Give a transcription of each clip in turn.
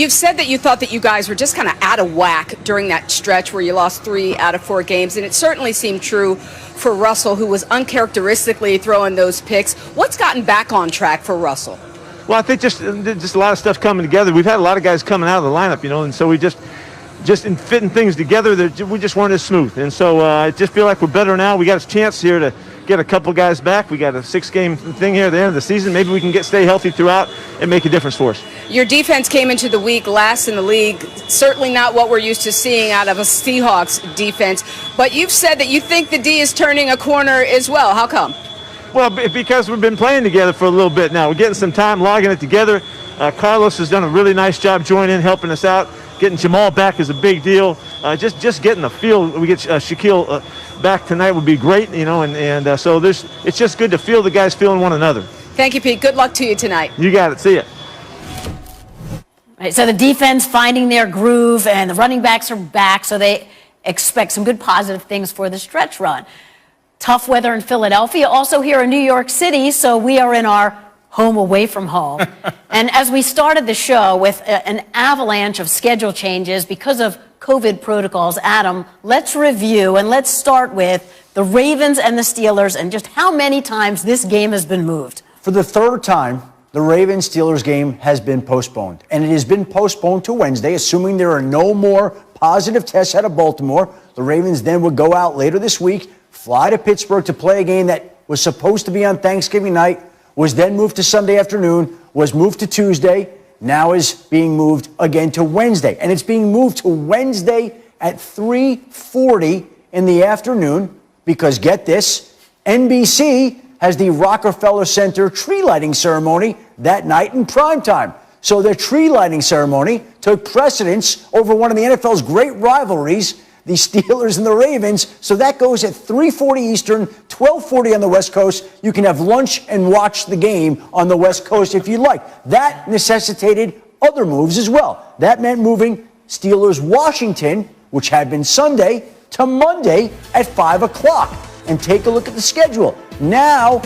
You've said that you thought that you guys were just kind of out of whack during that stretch where you lost 3 out of 4 games, and it certainly seemed true for Russell, who was uncharacteristically throwing those picks. What's gotten back on track for Russell? Well, I think just a lot of stuff coming together. We've had a lot of guys coming out of the lineup, and so we just in fitting things together, we just weren't as smooth. And so I just feel like we're better now. We got a chance here to get a couple guys back. We got a 6-game thing here at the end of the season. Maybe we can stay healthy throughout and make a difference for us. Your defense came into the week last in the league. Certainly not what we're used to seeing out of a Seahawks defense. But you've said that you think the D is turning a corner as well. How come? Well, because we've been playing together for a little bit now. We're getting some time logging it together. Carlos has done a really nice job joining in, helping us out. Getting Jamal back is a big deal. Just getting the feel. We get Shaquille back tonight would be great, so it's just good to feel the guys feeling one another. Thank you, Pete. Good luck to you tonight. You got it. See ya. Right, so the defense finding their groove and the running backs are back, so they expect some good positive things for the stretch run. Tough weather in Philadelphia, also here in New York City, so we are in our home away from home. And as we started the show with an avalanche of schedule changes because of COVID protocols, Adam, let's review and let's start with the Ravens and the Steelers and just how many times this game has been moved. For the third time, the Ravens-Steelers game has been postponed. And it has been postponed to Wednesday, assuming there are no more positive tests out of Baltimore. The Ravens then would go out later this week, fly to Pittsburgh to play a game that was supposed to be on Thanksgiving night, was then moved to Sunday afternoon, was moved to Tuesday, now is being moved again to Wednesday. And it's being moved to Wednesday at 3:40 in the afternoon because, get this, NBC has the Rockefeller Center tree lighting ceremony that night in primetime. So the tree lighting ceremony took precedence over one of the NFL's great rivalries, the Steelers and the Ravens. So that goes at 3:40 Eastern, 12:40 on the West Coast. You can have lunch and watch the game on the West Coast if you'd like. That necessitated other moves as well. That meant moving Steelers-Washington, which had been Sunday, to Monday at 5 o'clock. And take a look at the schedule. Now,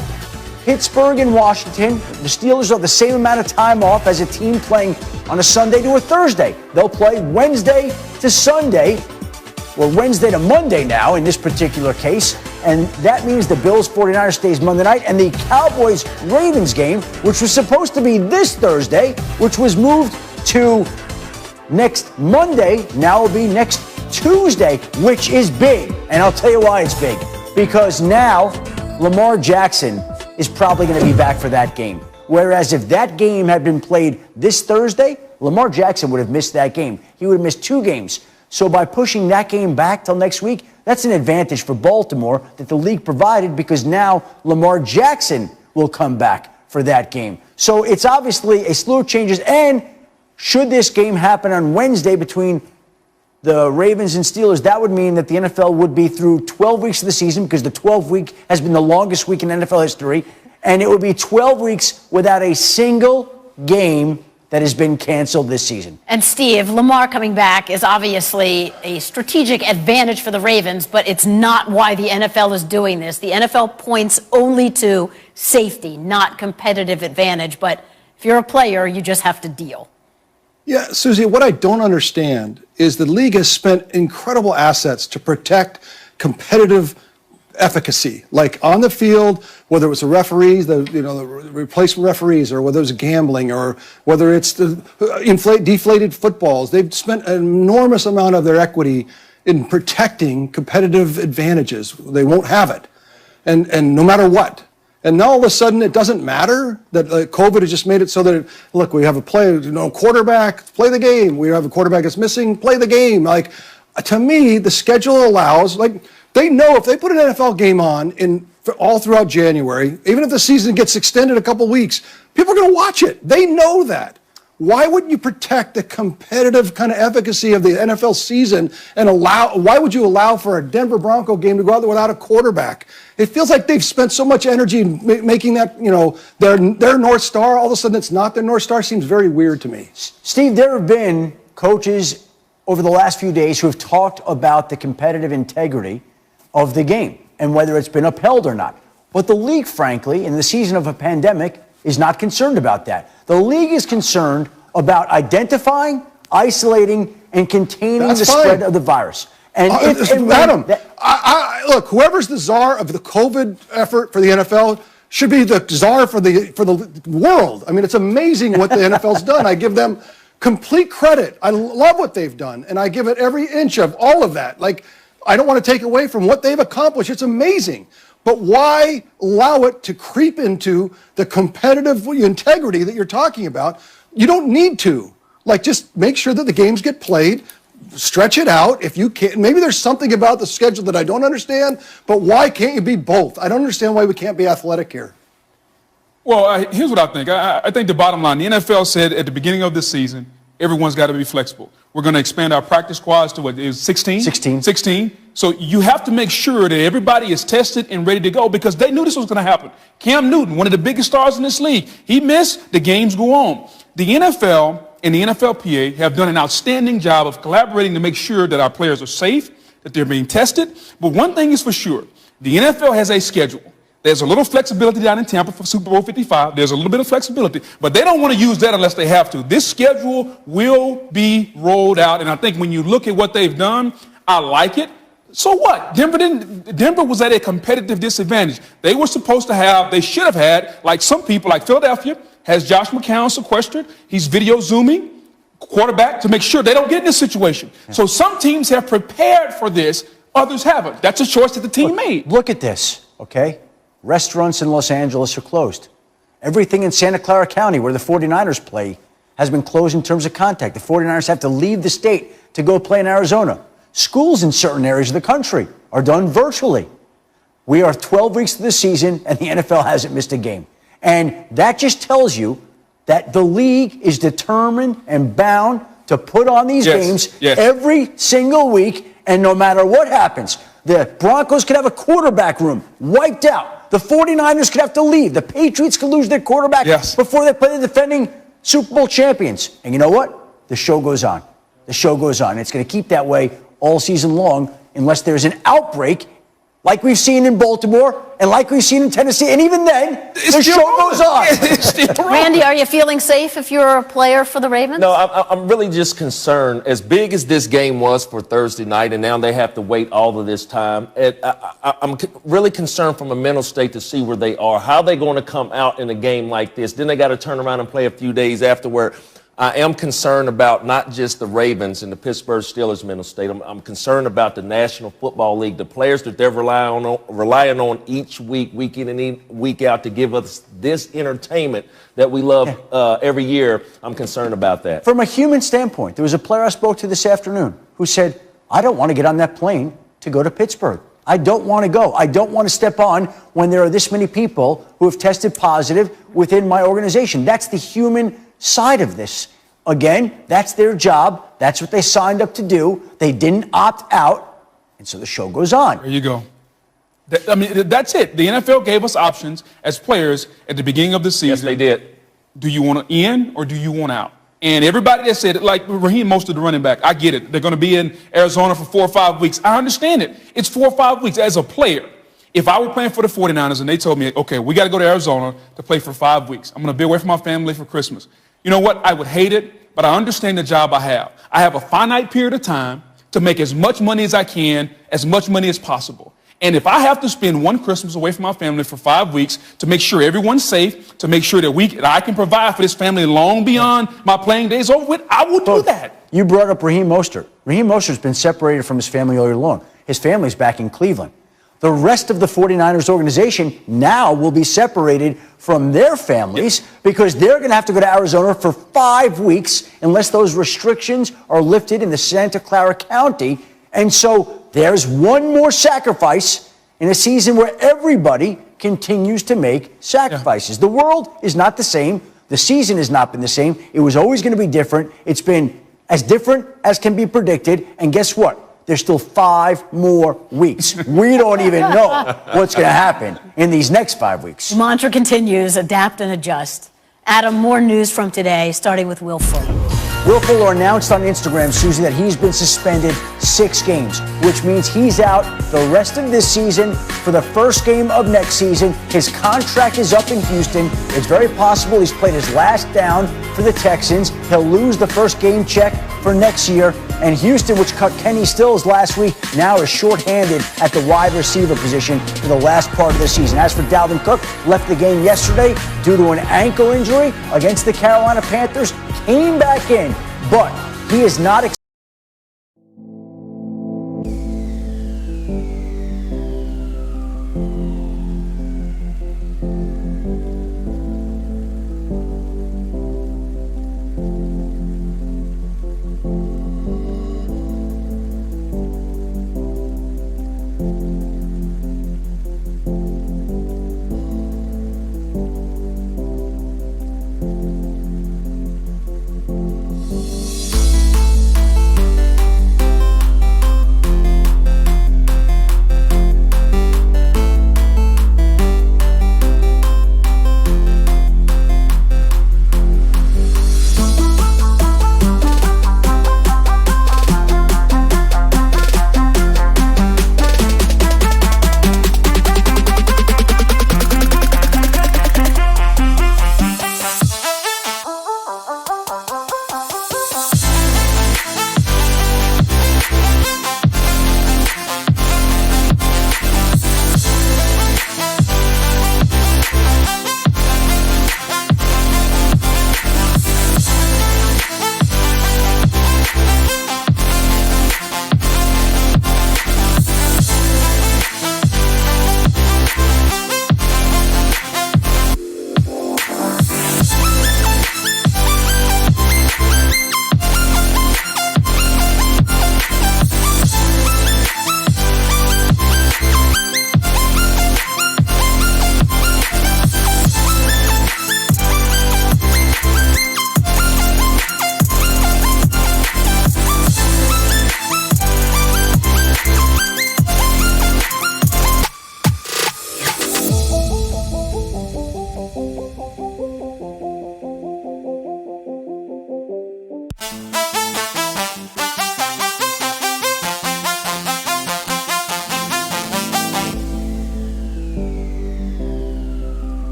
Pittsburgh and Washington, the Steelers have the same amount of time off as a team playing on a Sunday to a Thursday. They'll play Wednesday to Sunday, or Wednesday to Monday now in this particular case. And that means the Bills-49ers stays Monday night, and the Cowboys-Ravens game, which was supposed to be this Thursday, which was moved to next Monday, now will be next Tuesday, which is big. And I'll tell you why it's big. Because now Lamar Jackson is probably going to be back for that game. Whereas if that game had been played this Thursday, Lamar Jackson would have missed that game. He would have missed 2 games. So by pushing that game back till next week, that's an advantage for Baltimore that the league provided because now Lamar Jackson will come back for that game. So it's obviously a slew of changes. And should this game happen on Wednesday between the Ravens and Steelers, that would mean that the NFL would be through 12 weeks of the season because the 12th week has been the longest week in NFL history. And it would be 12 weeks without a single game that has been canceled this season. And Steve, Lamar coming back is obviously a strategic advantage for the Ravens, but it's not why the NFL is doing this. The NFL points only to safety, not competitive advantage. But if you're a player, you just have to deal. Yeah, Susie, what I don't understand is the league has spent incredible assets to protect competitive efficacy, like on the field, whether it was the referees, the replacement referees, or whether it was gambling, or whether it's the deflated footballs. They've spent an enormous amount of their equity in protecting competitive advantages. They won't have it, and no matter what. And now all of a sudden it doesn't matter that COVID has just made it so that, look, we have a quarterback, play the game. We have a quarterback that's missing, play the game. Like, to me, the schedule allows, they know if they put an NFL game on all throughout January, even if the season gets extended a couple weeks, people are going to watch it. They know that. Why wouldn't you protect the competitive kind of efficacy of the NFL season and why would you allow for a Denver Bronco game to go out there without a quarterback? It feels like they've spent so much energy in making that, their North Star. All of a sudden it's not their North Star. Seems very weird to me. Steve, there have been coaches over the last few days who have talked about the competitive integrity of the game and whether it's been upheld or not. But the league, frankly, in the season of a pandemic, is not concerned about that. The league is concerned about identifying, isolating, and containing the spread of the virus. And Adam, look, whoever's the czar of the COVID effort for the NFL should be the czar for the world. I mean, it's amazing what the NFL's done. I give them complete credit. I love what they've done, and I give it every inch of all of that. Like, I don't want to take away from what they've accomplished. It's amazing. But why allow it to creep into the competitive integrity that you're talking about? You don't need to. Like, just make sure that the games get played. Stretch it out if you can. Maybe there's something about the schedule that I don't understand, but why can't you be both? I don't understand why we can't be athletic here. Well, here's what I think. I think the bottom line, the NFL said at the beginning of this season, everyone's got to be flexible. We're going to expand our practice squads to what is 16? 16. So you have to make sure that everybody is tested and ready to go because they knew this was going to happen. Cam Newton, one of the biggest stars in this league, he missed, the games go on. The NFL and the NFLPA have done an outstanding job of collaborating to make sure that our players are safe, that they're being tested. But one thing is for sure, the NFL has a schedule. There's a little flexibility down in Tampa for Super Bowl 55. There's a little bit of flexibility, but they don't want to use that unless they have to. This schedule will be rolled out, and I think when you look at what they've done, I like it. So what? Denver was at a competitive disadvantage. They were supposed to have, they should have had, like some people, like Philadelphia, has Josh McCown sequestered. He's video zooming quarterback to make sure they don't get in this situation. Yeah. So some teams have prepared for this, others haven't. That's a choice that the team made. Look at this, okay? Restaurants in Los Angeles are closed. Everything in Santa Clara County, where the 49ers play, has been closed in terms of contact. The 49ers have to leave the state to go play in Arizona. Schools in certain areas of the country are done virtually. We are 12 weeks into the season, and the NFL hasn't missed a game. And that just tells you that the league is determined and bound to put on these games every single week, and no matter what happens, the Broncos could have a quarterback room wiped out. The 49ers could have to leave. The Patriots could lose their quarterback before they play the defending Super Bowl champions. And you know what? The show goes on. The show goes on. It's going to keep that way all season long unless there's an outbreak like we've seen in Baltimore and like we've seen in Tennessee. And even then, the show goes on. Randy, are you feeling safe if you're a player for the Ravens? No, I'm really just concerned. As big as this game was for Thursday night, and now they have to wait all of this time, I'm really concerned from a mental state to see where they are. How are they going to come out in a game like this? Then they got to turn around and play a few days afterward. I am concerned about not just the Ravens and the Pittsburgh Steelers mental state. I'm concerned about the National Football League, the players that they're relying on each week in and week out to give us this entertainment that we love every year. I'm concerned about that. From a human standpoint, there was a player I spoke to this afternoon who said, I don't want to get on that plane to go to Pittsburgh. I don't want to go. I don't want to step on when there are this many people who have tested positive within my organization. That's the human side of this. Again, that's their job. That's what they signed up to do. They didn't opt out, and so the show goes on. There you go. That's it. The NFL gave us options as players at the beginning of the season. Yes, they did. Do you want to in or do you want out? And everybody that said, like Raheem Mostert, the running back, I get it. They're going to be in Arizona for 4 or 5 weeks. I understand it. It's 4 or 5 weeks as a player. If I were playing for the 49ers and they told me, okay, we got to go to Arizona to play for 5 weeks. I'm going to be away from my family for Christmas. You know what? I would hate it, but I understand the job I have. I have a finite period of time to make as much money as I can, as much money as possible. And if I have to spend one Christmas away from my family for 5 weeks to make sure everyone's safe, to make sure that I can provide for this family long beyond my playing days over with, I will do that. You brought up Raheem Mostert. Raheem Mostert's been separated from his family all year long. His family's back in Cleveland. The rest of the 49ers organization now will be separated from their families because they're going to have to go to Arizona for 5 weeks unless those restrictions are lifted in the Santa Clara County. And so there's one more sacrifice in a season where everybody continues to make sacrifices. The world is not the same. The season has not been the same. It was always going to be different. It's been as different as can be predicted. And guess what? There's still 5 more weeks. We don't even know what's going to happen in these next 5 weeks. The mantra continues, adapt and adjust. Adam, more news from today, starting with Will Fuller. Will Fuller announced on Instagram, Susie, that he's been suspended 6 games, which means he's out the rest of this season for the first game of next season. His contract is up in Houston. It's very possible he's played his last down for the Texans. He'll lose the first game check for next year. And Houston, which cut Kenny Stills last week, now is shorthanded at the wide receiver position for the last part of the season. As for Dalvin Cook, left the game yesterday due to an ankle injury against the Carolina Panthers, came back in, but he is not